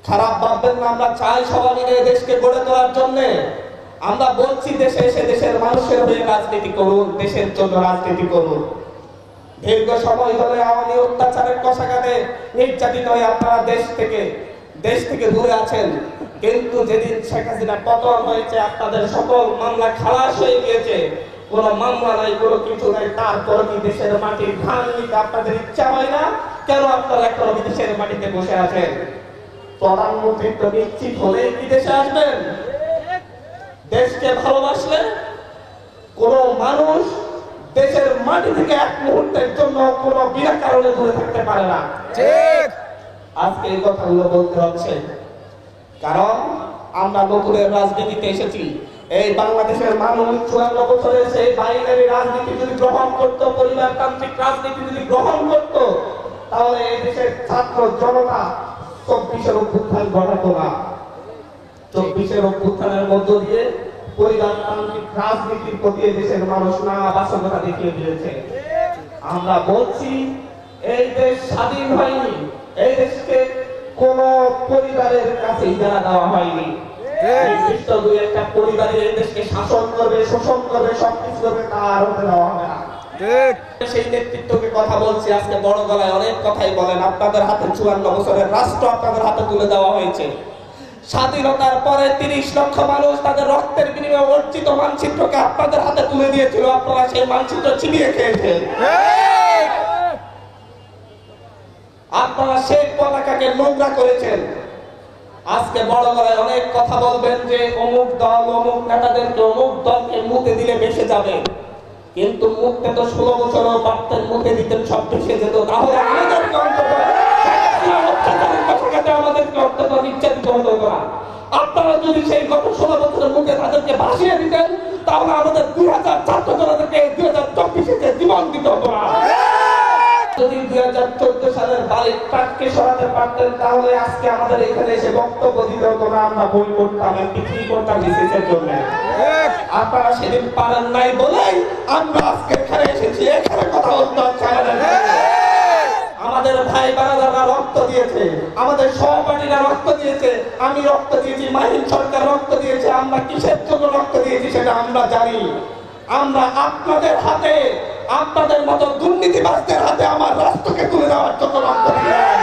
খারাপ ভাববেন না। আমরা চাই সবাই মিলে দেশকে গড়ে তোলার জন্য। আমরা বলছি দেশে এসে দেশের মানুষের হয়ে রাজনীতি করুন, দেশের জন্য রাজনীতি করুন। দীর্ঘ সময় ধরে আওয়ামী অত্যাচারের কষাঘাতে নির্যাতিত হয়ে আপনারা দেশ থেকে দূরে আছেন, কিন্তু যেদিন শেখ হাসিনা পতন হয়েছে আপনাদের সকল মামলা খালাস হয়ে গিয়েছে। কোনো মামলা নাই, কোনো কিছু নাই, তারপর কি দেশের মাটির ধান নিতে আপনাদের ইচ্ছা হয় না? কেন আপনারা এখনো দেশের মাটিতে বসে আছেন? প্রধানমন্ত্রী তো নিশ্চিত হলেই কি দেশে আসবেন? দেশকে ভালোবাসলে কোন মানুষ দেশের মাটি থেকে এক মুহূর্তের জন্য কোন বিনা কারণে দূরে থাকতে পারে না। ঠিক। আজকে এই কথাগুলো বলতে হচ্ছে কারণ আমরা নতুনের রাজনীতিতে এসেছি। এই বাংলাদেশের মানুষ 54 বছরের সেই বাইনারি রাজনীতি যদি গ্রহণ করতো, পরিবারতান্ত্রিক রাজনীতি যদি গ্রহণ করতো, তাহলে এই দেশের ছাত্র জনতা 24-এর অভ্যুত্থান ঘটাতো না। 24-এর অভ্যুত্থানের মধ্য দিয়ে পরিবারতান্ত্রিক রাজনীতির প্রতি দেশের মানুষ না বাস্তবতা দেখিয়ে দিয়েছে। আমরা বলছি এই দেশ স্বাধীন হয়নি, এই দেশকে কোন পরিবারের কাছে ইজারা দেওয়া হয়নি। নির্দিষ্ট দুই একটা পরিবারের এই দেশকে শাসন করবে, শোষণ করবে, সবকিছু করবে, তার হতে দেওয়া হবে না। সেই নেতৃত্বকে কথা বলছি। আজকে বড় গলায় অনেক কথাই বলেন। আপনাদের হাতে 54 বছরের রাষ্ট্র আপনাদের হাতে তুলে দেওয়া হয়েছে। স্বাধীনতার পরে 30 লক্ষ মানুষ তাদের রক্তের বিনিময়ে অর্জিত মানচিত্রকে আপনাদের হাতে তুলে দিয়েছিল। আপনারা সেই মানচিত্র চিবিয়ে খেয়েছেন। আপনারা সেই পতাকাকে নোংরা করেছেন। আজকে বড় গলায় অনেক কথা বলবেন যে অমুক দল, অমুক নেতাদেরকে, অমুক দলকে মুতে দিলে বেঁচে যাবে। কিন্তু মুখতে তো 16 বছরও পারতেন, মুখে দিতেন, সব ভেসে যেত। তাহলে আমাদেরকে অন্তত আমাদেরকে অন্তত নির্যাতিত হতো না। আপনারা যদি সেই গত 16 বছরের মুখে তাদেরকে ভাসিয়ে দিতেন, তাহলে আমাদের 2000 ছাত্র জনতাকে 2024-এ জীবন দিতে হতো না। যদি 2014 সালের বালির ট্রাককে সরাতে পারতেন, তাহলে আজকে আমাদের এখানে এসে বক্তব্য দিতে হতো না। আমরা বই পড়তাম, বিক্রি করতাম বিসিসের জন্য। আপনারা সেদিন পারেন নাই বলেই আমরা আজকে এখানে এসেছি। এখানে কথা বলতে হচ্ছে আমাদের ভাই বারাদাররা রক্ত দিয়েছে, আমাদের সহপাঠীরা রক্ত দিয়েছে, আমি রক্ত দিয়েছি, মাহিন সরকার রক্ত দিয়েছে। আমরা কিসের জন্য রক্ত দিয়েছি সেটা আমরা জানি। আমরা আপনাদের হাতে, আপনাদের মতো দুর্নীতিবাজদের হাতে আমার রাষ্ট্রকে তুলে দেওয়ার জন্য রক্ত দিয়েছি।